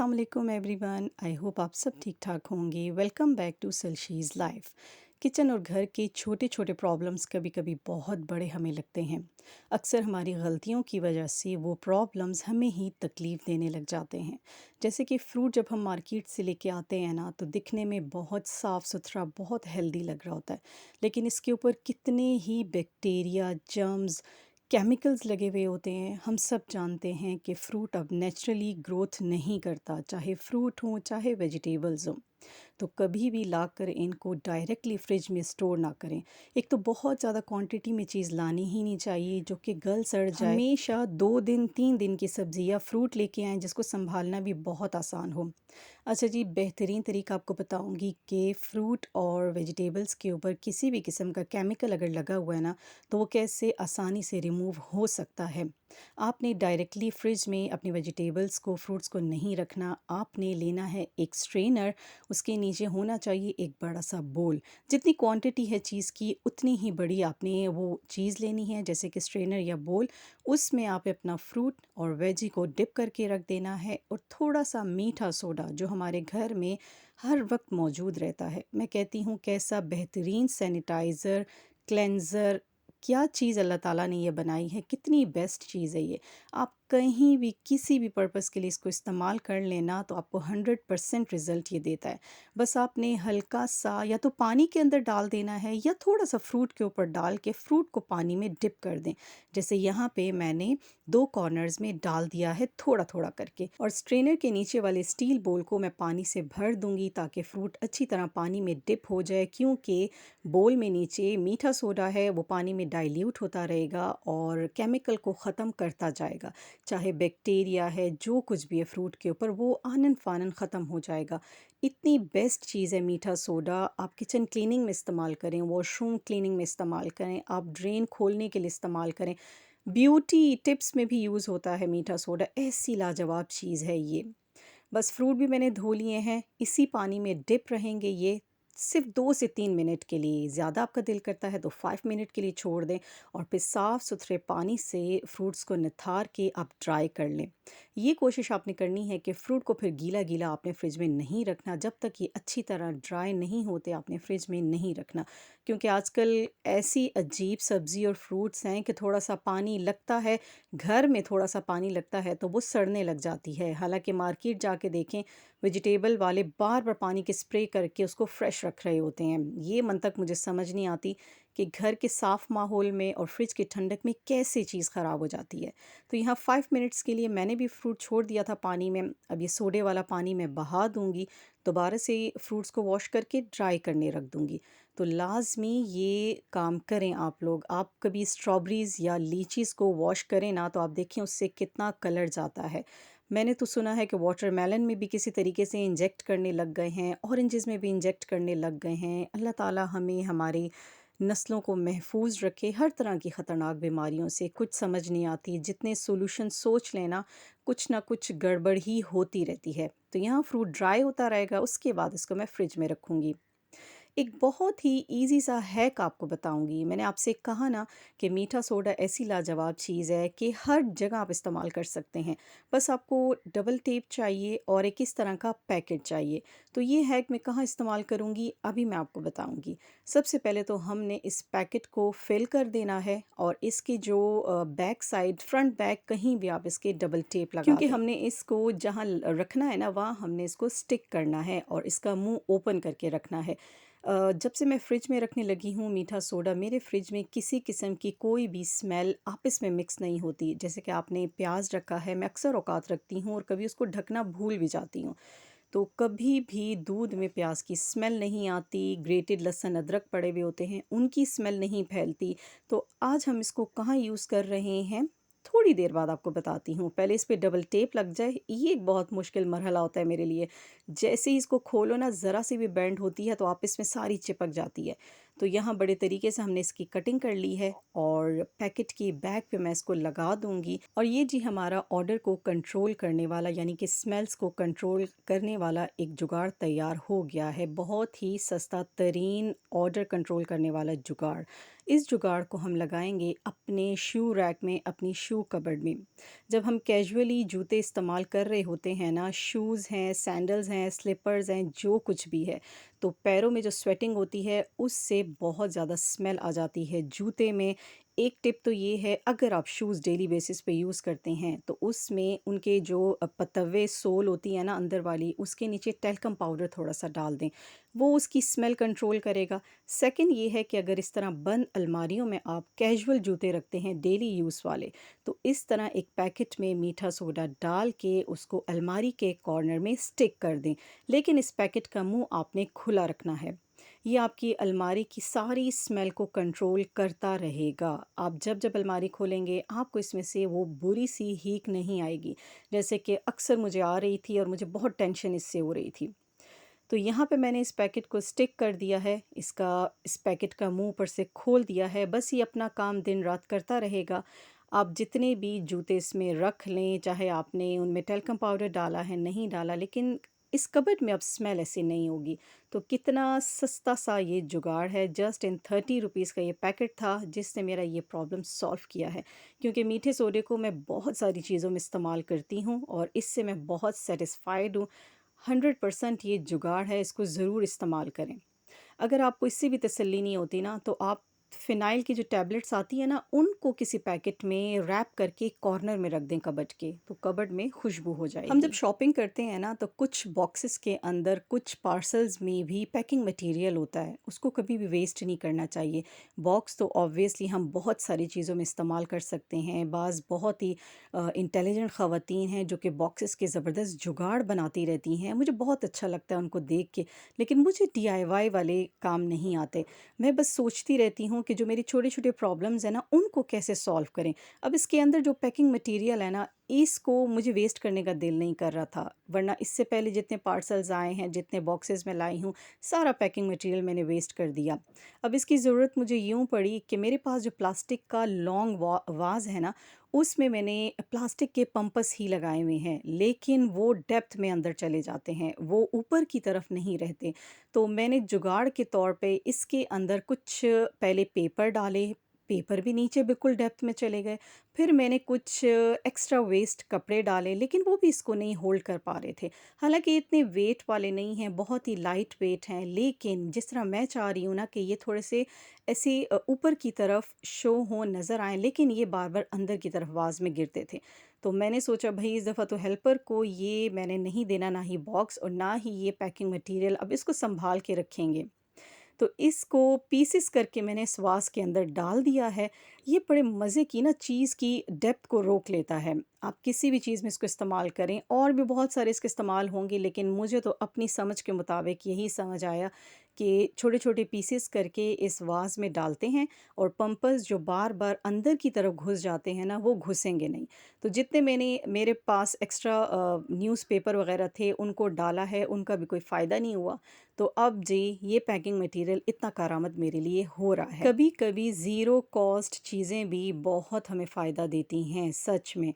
अस्सलाम वालेकुम everyone. I hope आप सब ठीक ठाक होंगे। वेलकम बैक टू सलशीज़ लाइफ। किचन और घर के छोटे छोटे प्रॉब्लम्स कभी कभी बहुत बड़े हमें लगते हैं। अक्सर हमारी गलतियों की वजह से वो प्रॉब्लम्स हमें ही तकलीफ़ देने लग जाते हैं। जैसे कि फ्रूट जब हम मार्केट से लेके आते हैं ना, तो दिखने में बहुत साफ़ सुथरा, बहुत हेल्दी लग रहा होता है, लेकिन इसके ऊपर कितने ही बैक्टीरिया, जर्म्स, केमिकल्स लगे हुए होते हैं। हम सब जानते हैं कि फ्रूट अब नेचुरली ग्रोथ नहीं करता, चाहे फ्रूट हो चाहे वेजिटेबल्स हो। तो कभी भी लाकर इनको डायरेक्टली फ्रिज में स्टोर ना करें। एक तो बहुत ज़्यादा क्वांटिटी में चीज़ लानी ही नहीं चाहिए जो कि गल सड़ जाए। हमेशा 2 दिन 3 दिन की सब्ज़ी या फ्रूट लेके आएँ जिसको संभालना भी बहुत आसान हो। अच्छा जी, बेहतरीन तरीका आपको बताऊंगी कि फ्रूट और वेजिटेबल्स के ऊपर किसी भी किस्म का केमिकल अगर लगा हुआ है ना, तो वो कैसे आसानी से रिमूव हो सकता है। आपने डायरेक्टली फ्रिज में अपनी वेजिटेबल्स को, फ्रूट्स को नहीं रखना। आपने लेना है एक स्ट्रेनर, उसके नीचे होना चाहिए एक बड़ा सा बोल। जितनी क्वांटिटी है चीज़ की उतनी ही बड़ी आपने वो चीज़ लेनी है, जैसे कि स्ट्रेनर या बोल। उसमें आप अपना फ्रूट और वेजी को डिप करके रख देना है, और थोड़ा सा मीठा सोडा जो हमारे घर में हर वक्त मौजूद रहता है। मैं कहती हूँ कैसा बेहतरीन सैनिटाइज़र, क्लेंज़र, क्या चीज़ अल्लाह ताला ने ये बनाई है, कितनी बेस्ट चीज़ है ये। आप कहीं भी किसी भी पर्पस के लिए इसको इस्तेमाल कर लेना तो आपको 100% रिज़ल्ट ये देता है। बस आपने हल्का सा या तो पानी के अंदर डाल देना है, या थोड़ा सा फ्रूट के ऊपर डाल के फ्रूट को पानी में डिप कर दें। जैसे यहाँ पे मैंने 2 कॉर्नर्स में डाल दिया है थोड़ा थोड़ा करके, और स्ट्रेनर के नीचे वाले स्टील बोल को मैं पानी से भर दूंगी ताकि फ्रूट अच्छी तरह पानी में डिप हो जाए, क्योंकि बोल में नीचे मीठा सोडा है, वो पानी में डाइल्यूट होता रहेगा और केमिकल को ख़त्म करता जाएगा। चाहे बैक्टीरिया है, जो कुछ भी है फ्रूट के ऊपर, वो आनन फानन ख़त्म हो जाएगा। इतनी बेस्ट चीज़ है मीठा सोडा। आप किचन क्लीनिंग में इस्तेमाल करें, वॉशरूम क्लीनिंग में इस्तेमाल करें, आप ड्रेन खोलने के लिए इस्तेमाल करें, ब्यूटी टिप्स में भी यूज़ होता है मीठा सोडा। ऐसी लाजवाब चीज़ है ये। बस फ्रूट भी मैंने धो लिए हैं, इसी पानी में डिप रहेंगे ये सिर्फ 2 से 3 मिनट के लिए। ज़्यादा आपका दिल करता है तो 5 मिनट के लिए छोड़ दें, और फिर साफ़ सुथरे पानी से फ्रूट्स को निथार के आप ड्राई कर लें। ये कोशिश आपने करनी है कि फ्रूट को फिर गीला गीला आपने फ्रिज में नहीं रखना, जब तक ये अच्छी तरह ड्राई नहीं होते आपने फ्रिज में नहीं रखना। क्योंकि आजकल ऐसी अजीब सब्ज़ी और फ्रूट्स हैं कि थोड़ा सा पानी लगता है, घर में थोड़ा सा पानी लगता है तो वो सड़ने लग जाती है। हालांकि मार्केट जाके देखें, वेजिटेबल वाले बार बार पानी के स्प्रे करके उसको फ्रेश रख रहे होते हैं। ये मंतक मुझे समझ नहीं आती कि घर के साफ़ माहौल में और फ्रिज की ठंडक में कैसे चीज़ ख़राब हो जाती है। तो यहाँ 5 मिनट्स के लिए मैंने भी फ्रूट छोड़ दिया था पानी में। अब ये सोडे वाला पानी मैं बहा दूंगी, दोबारा से फ्रूट्स को वॉश करके ड्राई करने रख दूंगी। तो लाजमी ये काम करें आप लोग। आप कभी स्ट्रॉबेरीज़ या लीचीज़ को वॉश करें ना, तो आप देखें उससे कितना कलर जाता है। मैंने तो सुना है कि वाटरमेलन में भी किसी तरीके से इंजेक्ट करने लग गए हैं, ऑरेंजेस में भी इंजेक्ट करने लग गए हैं। अल्लाह ताला हमें हमारी नस्लों को महफूज रखे हर तरह की ख़तरनाक बीमारियों से। कुछ समझ नहीं आती, जितने सॉल्यूशन सोच लेना कुछ ना कुछ गड़बड़ ही होती रहती है। तो यहाँ फ्रूट ड्राई होता रहेगा, उसके बाद इसको मैं फ्रिज में रखूँगी। एक बहुत ही इजी सा हैक आपको बताऊंगी। मैंने आपसे कहा ना कि मीठा सोडा ऐसी लाजवाब चीज़ है कि हर जगह आप इस्तेमाल कर सकते हैं। बस आपको डबल टेप चाहिए और एक इस तरह का पैकेट चाहिए। तो ये हैक मैं कहाँ इस्तेमाल करूँगी अभी मैं आपको बताऊँगी। सबसे पहले तो हमने इस पैकेट को फिल कर देना है, और इसकी जो बैक साइड, फ्रंट बैक, कहीं भी आप इसके डबल टेप लगा क्योंकि दें। हमने इसको जहाँ रखना है ना, वहाँ हमने इसको स्टिक करना है और इसका मुंह ओपन करके रखना है। जब से मैं फ़्रिज में रखने लगी हूँ मीठा सोडा, मेरे फ्रिज में किसी किस्म की कोई भी स्मेल आपस में मिक्स नहीं होती। जैसे कि आपने प्याज रखा है, मैं अक्सर औकात रखती हूँ और कभी उसको ढकना भूल भी जाती हूँ, तो कभी भी दूध में प्याज की स्मेल नहीं आती। ग्रेटेड लहसुन अदरक पड़े हुए होते हैं, उनकी स्मेल नहीं फैलती। तो आज हम इसको कहाँ यूज़ कर रहे हैं, थोड़ी देर बाद आपको बताती हूँ। पहले इस पे डबल टेप लग जाए, ये एक बहुत मुश्किल मरहला होता है मेरे लिए। जैसे ही इसको खोलो ना, ज़रा सी भी बेंड होती है तो आप इसमें सारी चिपक जाती है। तो यहाँ बड़े तरीके से हमने इसकी कटिंग कर ली है, और पैकेट की बैग पे मैं इसको लगा दूंगी। और ये जी हमारा ऑर्डर को कंट्रोल करने वाला, यानी कि स्मेल्स को कंट्रोल करने वाला एक जुगाड़ तैयार हो गया है। बहुत ही सस्ता तरीन ऑर्डर कंट्रोल करने वाला जुगाड़। इस जुगाड़ को हम लगाएंगे अपने शू रैक में, अपनी शू कबर्ड में। जब हम कैजुअली जूते इस्तेमाल कर रहे होते हैं ना, शूज़ हैं, सैंडल्स हैं, स्लीपर्स हैं, जो कुछ भी है, तो पैरों में जो स्वेटिंग होती है उससे बहुत ज़्यादा स्मेल आ जाती है जूते में। एक टिप तो ये है, अगर आप शूज़ डेली बेसिस पे यूज़ करते हैं तो उसमें उनके जो पतव्वे सोल होती है ना अंदर वाली, उसके नीचे टेल्कम पाउडर थोड़ा सा डाल दें, वो उसकी स्मेल कंट्रोल करेगा। सेकंड ये है कि अगर इस तरह बंद अलमारियों में आप कैजुअल जूते रखते हैं डेली यूज़ वाले, तो इस तरह एक पैकेट में मीठा सोडा डाल के उसको अलमारी के कॉर्नर में स्टिक कर दें। लेकिन इस पैकेट का मुंह आपने खुला रखना है। ये आपकी अलमारी की सारी स्मेल को कंट्रोल करता रहेगा। आप जब जब अलमारी खोलेंगे आपको इसमें से वो बुरी सी हीक नहीं आएगी, जैसे कि अक्सर मुझे आ रही थी और मुझे बहुत टेंशन इससे हो रही थी। तो यहाँ पे मैंने इस पैकेट को स्टिक कर दिया है, इस पैकेट का मुंह ऊपर से खोल दिया है। बस ये अपना काम दिन रात करता रहेगा। आप जितने भी जूते इसमें रख लें, चाहे आपने उनमें टेल्कम पाउडर डाला है नहीं डाला, लेकिन इस कबर्ड में अब स्मेल ऐसी नहीं होगी। तो कितना सस्ता सा ये जुगाड़ है, जस्ट इन 30 रुपीज़ का ये पैकेट था जिसने मेरा ये प्रॉब्लम सॉल्व किया है। क्योंकि मीठे सोडे को मैं बहुत सारी चीज़ों में इस्तेमाल करती हूँ और इससे मैं बहुत सेटिस्फाइड हूँ। 100% ये जुगाड़ है, इसको ज़रूर इस्तेमाल करें। अगर आपको इससे भी तसल्ली नहीं होती ना, तो आप फ़िनाइल की जो टैबलेट्स आती है ना, उनको किसी पैकेट में रैप करके कॉर्नर में रख दें कबर्ड के, तो कबर्ड में खुशबू हो हम जब जाएगी। शॉपिंग करते हैं ना, तो कुछ बॉक्सेस के अंदर, कुछ पार्सल्स में भी पैकिंग मटेरियल होता है, उसको कभी भी वेस्ट नहीं करना चाहिए। बॉक्स तो ऑब्वियसली हम बहुत सारी चीज़ों में इस्तेमाल कर सकते हैं। बाज़ बहुत ही इंटेलिजेंट ख़वातीन हैं जो कि बॉक्सेस के ज़बरदस्त जुगाड़ बनाती रहती हैं, मुझे बहुत अच्छा लगता है उनको देख के। लेकिन मुझे डीआईवाई वाले काम नहीं आते। मैं बस सोचती रहती हूँ कि जो मेरी छोटे-छोटे प्रॉब्लम्स हैं ना, उनको कैसे सॉल्व करें। अब इसके अंदर जो पैकिंग मटीरियल है ना, इसको मुझे वेस्ट करने का दिल नहीं कर रहा था। वरना इससे पहले जितने पार्सल्स आए हैं, जितने बॉक्सेस मैं लाई हूँ, सारा पैकिंग मटीरियल मैंने वेस्ट कर दिया। अब इसकी ज़रूरत मुझे यूँ पड़ी कि मेरे पास जो प्लास्टिक का लॉन्ग वाज़ है ना, उसमें मैंने प्लास्टिक के पंपस ही लगाए हुए हैं, लेकिन वो डेप्थ में अंदर चले जाते हैं, वो ऊपर की तरफ नहीं रहते। तो मैंने जुगाड़ के तौर पे इसके अंदर कुछ पहले पेपर डाले, पेपर भी नीचे बिल्कुल डेप्थ में चले गए। फिर मैंने कुछ एक्स्ट्रा वेस्ट कपड़े डाले, लेकिन वो भी इसको नहीं होल्ड कर पा रहे थे। हालाँकि ये इतने वेट वाले नहीं हैं, बहुत ही लाइट वेट हैं, लेकिन जिस तरह मैं चाह रही हूँ ना कि ये थोड़े से ऐसे ऊपर की तरफ शो हों, नज़र आएँ, लेकिन ये बार-बार अंदर की तरफ वाज़ में गिरते थे। तो मैंने सोचा भई इस दफ़ा तो हेल्पर को ये मैंने नहीं देना, ना ही बॉक्स और ना ही ये पैकिंग मटीरियल, अब इसको सँभाल के रखेंगे। तो इसको पीसेस करके मैंने इस वास के अंदर डाल दिया है। ये बड़े मज़े की ना चीज़ की डेप्थ को रोक लेता है। आप किसी भी चीज़ में इसको इस्तेमाल करें, और भी बहुत सारे इसके इस्तेमाल होंगे, लेकिन मुझे तो अपनी समझ के मुताबिक यही समझ आया कि छोटे-छोटे पीसेस करके इस वास में डालते हैं और पंपर्स जो बार-बार अंदर की तरफ घुस जाते हैं ना, वो घुसेंगे नहीं। तो जितने मेरे पास एक्स्ट्रा न्यूज़पेपर वग़ैरह थे, उनको डाला है, उनका भी कोई फ़ायदा नहीं हुआ। तो अब जी ये पैकिंग मटेरियल इतना कारआमद मेरे लिए हो रहा है। कभी-कभी ज़ीरो कॉस्ट चीज़ें भी बहुत हमें फ़ायदा देती हैं, सच में।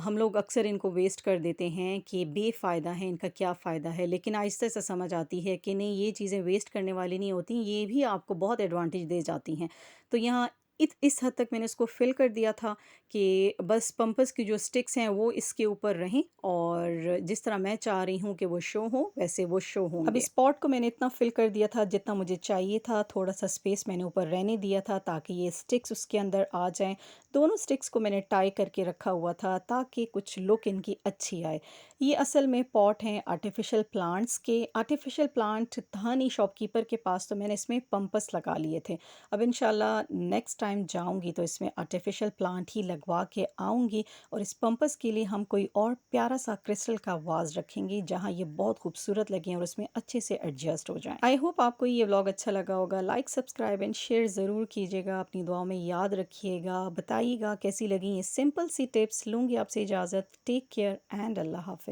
हम लोग अक्सर इनको वेस्ट कर देते हैं कि बेफ़ायदा है, इनका क्या फ़ायदा है, लेकिन आहिस्ता से समझ आती है कि नहीं, ये चीज़ें वेस्ट करने वाली नहीं होती, ये भी आपको बहुत एडवांटेज दे जाती हैं। तो यहाँ इस हद तक मैंने उसको फ़िल कर दिया था कि बस पंपर्स की जो स्टिक्स हैं वो इसके ऊपर रहें, और जिस तरह मैं चाह रही हूँ कि वो शो हो, वैसे वो शो होंगे। अब इस पॉट को मैंने इतना फिल कर दिया था जितना मुझे चाहिए था, थोड़ा सा स्पेस मैंने ऊपर रहने दिया था ताकि ये स्टिक्स उसके अंदर आ जाएं। दोनों स्टिक्स को मैंने टाई करके रखा हुआ था ताकि कुछ लुक इनकी अच्छी आए। ये असल में पॉट हैं आर्टिफिशियल प्लांट्स के। आर्टिफिशियल प्लांट था नहीं शॉपकीपर के पास, तो मैंने इसमें पंपस लगा लिए थे। अब इंशाल्लाह नेक्स्ट टाइम जाऊंगी तो इसमें आर्टिफिशियल प्लांट ही लगवा के आऊंगी, और इस पंपस के लिए हम कोई और प्यारा सा क्रिस्टल का वाज रखेंगे जहां ये बहुत खूबसूरत लगे और उसमें अच्छे से एडजस्ट हो जाएं। आई होप आपको ये व्लॉग अच्छा लगा होगा। लाइक, सब्सक्राइब एंड शेयर ज़रूर कीजिएगा। अपनी दुआओं में याद रखिएगा। बताइएगा कैसी लगी ये सिंपल सी टिप्स। लूँगी आपसे इजाज़त। टेक केयर एंड अल्लाह हाफिज़।